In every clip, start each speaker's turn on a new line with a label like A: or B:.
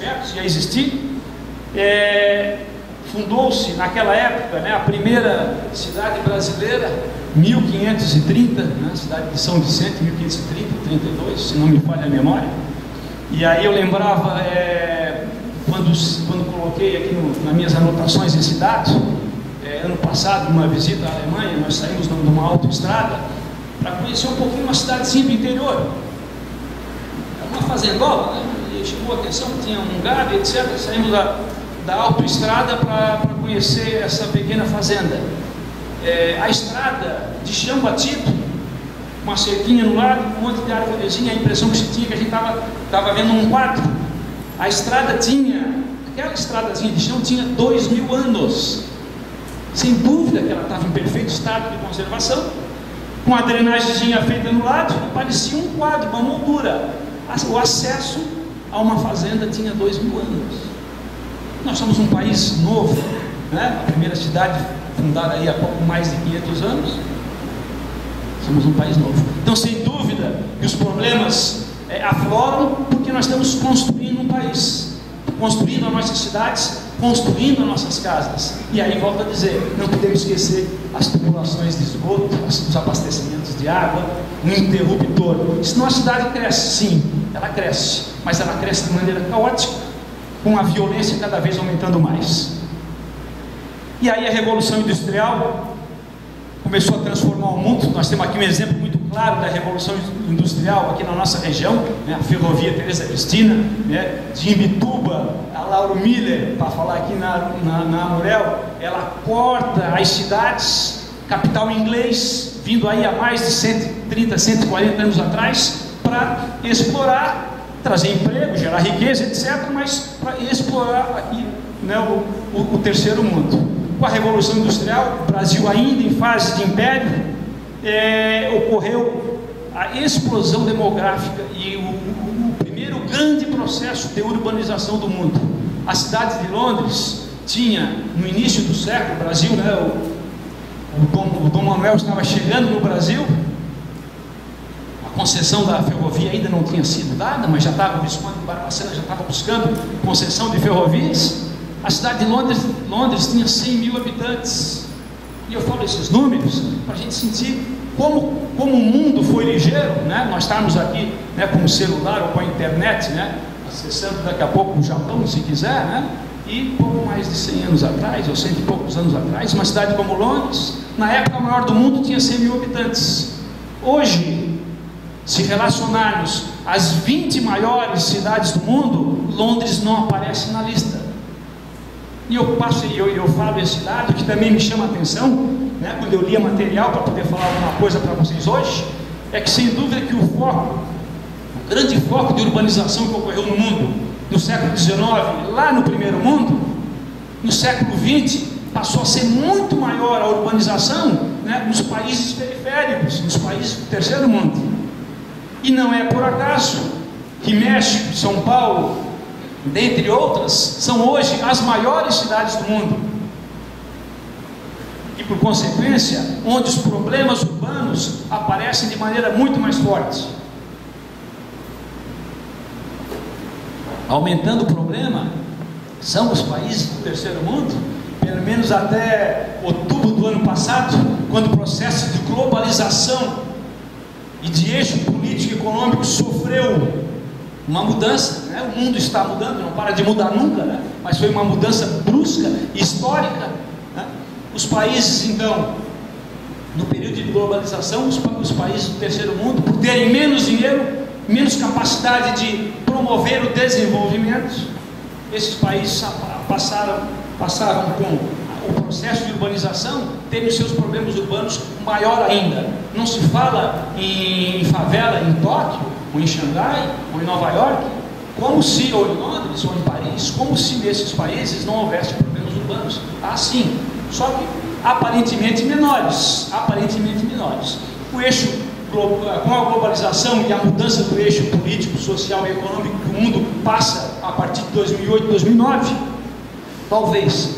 A: projetos, ia existir. Fundou-se naquela época, né, a primeira cidade brasileira, 1530, né, cidade de São Vicente, 1530, 32, se não me falha a memória. E aí eu lembrava, quando coloquei aqui nas minhas anotações esse dado, ano passado, numa visita à Alemanha, nós saímos numa autoestrada para conhecer um pouquinho uma cidadezinha do interior. Uma fazendola, né? E chamou a atenção que tinha um gado, etc. Saímos da autoestrada para conhecer essa pequena fazenda. A estrada de chão batido, uma cerquinha no lado, um monte de árvorezinha, a impressão que se tinha que a gente estava vendo um quadro. A estrada tinha, aquela estradazinha de chão tinha 2000 anos. Sem dúvida que ela estava em perfeito estado de conservação, com a drenagemzinha feita no lado, parecia um quadro, uma moldura. O acesso a uma fazenda tinha 2000 anos. Nós somos um país novo, né? A primeira cidade fundada aí há pouco mais de 500 anos. Somos um país novo. Então, sem dúvida que os problemas afloram porque nós estamos construindo um país, construindo as nossas cidades, construindo as nossas casas. E aí, volto a dizer, não podemos esquecer as tubulações de esgoto, os abastecimentos de água, um interruptor. Senão a cidade cresce, sim, ela cresce, mas ela cresce de maneira caótica, com a violência cada vez aumentando mais. E aí a Revolução Industrial começou a transformar o mundo. Nós temos aqui um exemplo muito claro da Revolução Industrial aqui na nossa região, né? A ferrovia Teresa Cristina, né? De Imbituba a Lauro Miller, para falar aqui na Amurel, ela corta as cidades, capital inglês, vindo aí há mais de 130, 140 anos atrás, para explorar, trazer emprego, gerar riqueza, etc., mas para explorar aqui, né, o terceiro mundo. Com a Revolução Industrial, o Brasil ainda em fase de império, ocorreu a explosão demográfica e o primeiro grande processo de urbanização do mundo. A cidade de Londres tinha, no início do século, o Brasil, né, o Dom Manuel estava chegando no Brasil, a concessão da ferrovia ainda não tinha sido dada, mas já estava, o Visconde de Barbacena já estava buscando concessão de ferrovias. A cidade de Londres tinha 100 mil habitantes. E eu falo esses números para a gente sentir como o mundo foi ligeiro, né? Nós estamos aqui, né, com o celular ou com a internet, né, acessando daqui a pouco o Japão, se quiser, né? E pouco mais de 100 anos atrás, ou 100 e poucos anos atrás, uma cidade como Londres, na época a maior do mundo, tinha 100 mil habitantes. Hoje, se relacionarmos as 20 maiores cidades do mundo, Londres não aparece na lista. E eu falo esse dado que também me chama a atenção, né, quando eu lia material para poder falar alguma coisa para vocês hoje, é que sem dúvida que o grande foco de urbanização que ocorreu no mundo no século XIX, lá no primeiro mundo, no século XX passou a ser muito maior a urbanização, né, nos países periféricos, nos países do terceiro mundo. E não é por acaso que México, São Paulo, dentre outras, são hoje as maiores cidades do mundo. E por consequência, onde os problemas urbanos aparecem de maneira muito mais forte. Aumentando o problema, são os países do terceiro mundo, pelo menos até outubro do ano passado, quando o processo de globalização e de eixo político e econômico sofreu uma mudança, né? O mundo está mudando, não para de mudar nunca, né? Mas foi uma mudança brusca, histórica, né? Os países, então, no período de globalização, os países do terceiro mundo, por terem menos dinheiro, menos capacidade de promover o desenvolvimento, esses países passaram com o processo de urbanização, terem os seus problemas urbanos maior ainda. Não se fala em favela em Tóquio, ou em Xangai, ou em Nova York, como se, ou em Londres, ou em Paris, como se nesses países não houvesse problemas urbanos. Ah, sim, só que aparentemente menores. O eixo, com a globalização e a mudança do eixo político, social e econômico que o mundo passa a partir de 2008, 2009, talvez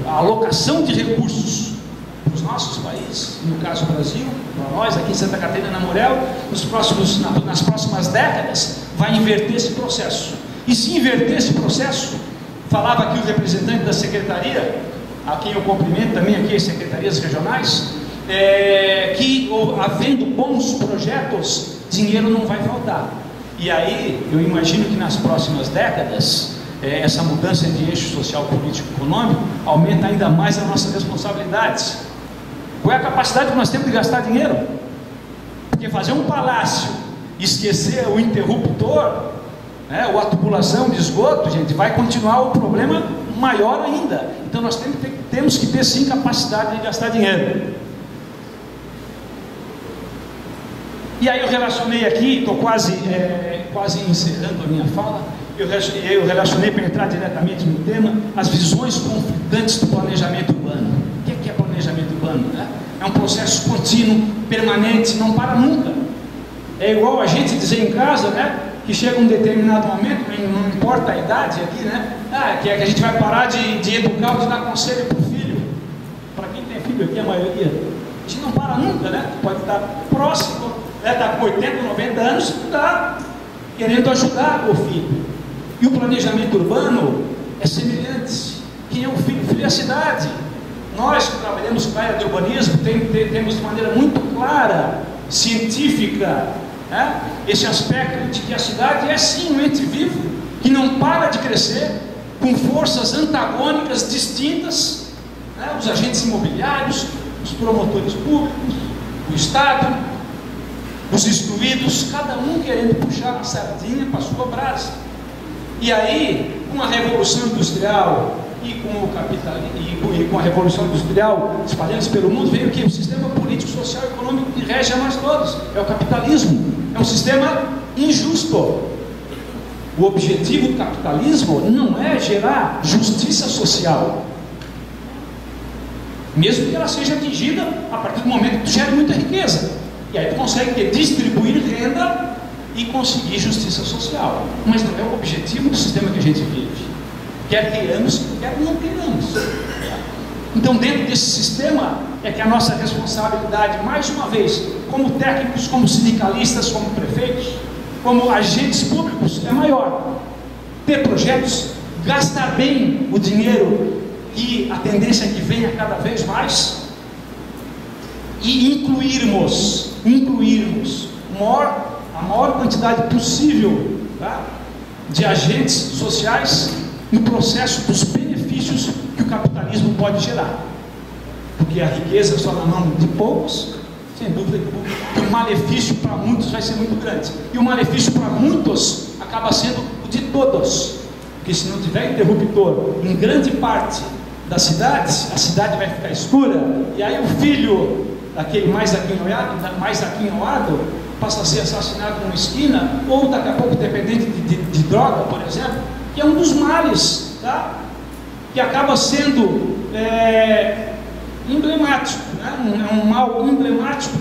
A: a alocação de recursos para os nossos países, no caso do Brasil, para nós aqui em Santa Catarina, na Amurel, nas próximas décadas, vai inverter esse processo. E se inverter esse processo, falava aqui o representante da secretaria, a quem eu cumprimento também aqui as secretarias regionais, que havendo bons projetos, dinheiro não vai faltar. E aí eu imagino que nas próximas décadas essa mudança de eixo social, político e econômico aumenta ainda mais as nossas responsabilidades. Qual é a capacidade que nós temos de gastar dinheiro? Porque fazer um palácio, esquecer o interruptor, ou a tubulação de esgoto, gente, vai continuar o problema maior ainda. Então nós temos que ter sim capacidade de gastar dinheiro. E aí eu relacionei aqui, estou quase encerrando a minha fala, eu relacionei para entrar diretamente no tema, as visões conflitantes do planejamento urbano. O que é planejamento urbano? É um processo contínuo, permanente, não para nunca. É igual a gente dizer em casa, que chega um determinado momento, não importa a idade aqui, que a gente vai parar de educar ou de dar conselho para o filho. Para quem tem filho aqui, a maioria, a gente não para nunca, pode estar próximo, está com 80, 90 anos, está querendo ajudar o filho. E o planejamento urbano é semelhante. Quem é o filho? O filho é a cidade. Nós que trabalhamos com a área de urbanismo, temos de maneira muito clara, científica, esse aspecto de que a cidade é sim um ente vivo, que não para de crescer, com forças antagônicas distintas, os agentes imobiliários, os promotores públicos, o Estado, os excluídos, cada um querendo puxar a sardinha para a sua brasa. E aí, com a Revolução Industrial e com o capitalismo, e com a Revolução Industrial espalhando-se pelo mundo, veio que o sistema político, social e econômico que rege a nós todos, é o capitalismo. É um sistema injusto. O objetivo do capitalismo não é gerar justiça social, mesmo que ela seja atingida a partir do momento que tu gera muita riqueza, e aí tu consegue distribuir renda e conseguir justiça social, mas não é o objetivo do sistema que a gente vive, quer queiramos, quer não queiramos. Então, dentro desse sistema é que a nossa responsabilidade, mais uma vez, como técnicos, como sindicalistas, como prefeitos, como agentes públicos, é maior. Ter projetos, gastar bem o dinheiro, e a tendência é que venha cada vez mais, e incluirmos a maior quantidade possível de agentes sociais no processo dos benefícios que o capitalismo pode gerar, porque a riqueza só na mão de poucos, sem dúvida que o malefício para muitos vai ser muito grande, e o malefício para muitos acaba sendo o de todos, porque se não tiver interruptor em grande parte das cidades, a cidade vai ficar escura, e aí o filho daquele mais aquinhoado passa a ser assassinado numa esquina, ou daqui a pouco dependente de droga, por exemplo, que é um dos males, que acaba sendo emblemático, é um mal emblemático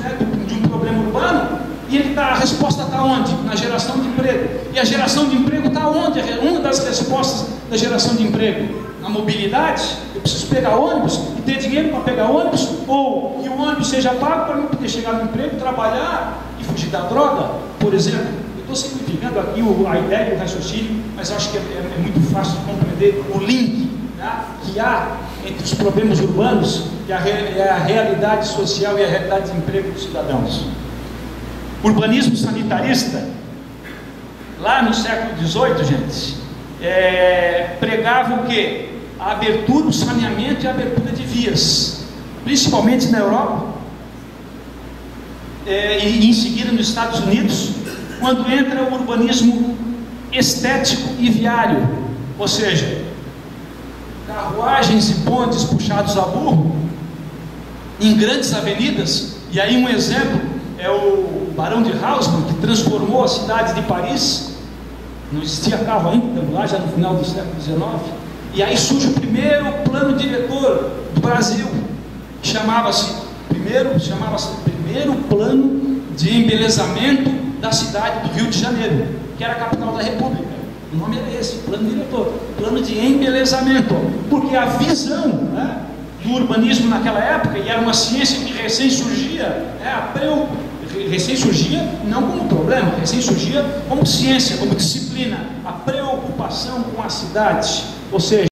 A: de um problema urbano, e a resposta está onde? Na geração de emprego. E a geração de emprego está onde? Uma das respostas da geração de emprego, na mobilidade. Eu preciso pegar ônibus e ter dinheiro para pegar ônibus, ou que o ônibus seja pago para eu poder chegar no emprego, trabalhar e fugir da droga, por exemplo. Eu estou simplificando aqui a ideia e o raciocínio, mas acho que é muito fácil de compreender o link que há entre os problemas urbanos e a realidade social e a realidade de emprego dos cidadãos. Urbanismo sanitarista, lá no século XVIII, gente, pregava o quê? A abertura, o saneamento e a abertura de vias, principalmente na Europa, e em seguida nos Estados Unidos, quando entra o urbanismo estético e viário, ou seja, carruagens e bondes puxados a burro em grandes avenidas. E aí um exemplo é o Barão de Haussmann, que transformou a cidade de Paris. Não existia carro ainda, lá já no final do século XIX, e aí surge o primeiro plano diretor do Brasil, que chamava-se primeiro plano de embelezamento da cidade do Rio de Janeiro, que era a capital da República. O nome era esse, plano diretor, plano de embelezamento, porque a visão do urbanismo naquela época, e era uma ciência que recém surgia, recém surgia não como problema, recém surgia como ciência, como disciplina, a preocupação preocupação com a cidade, ou seja,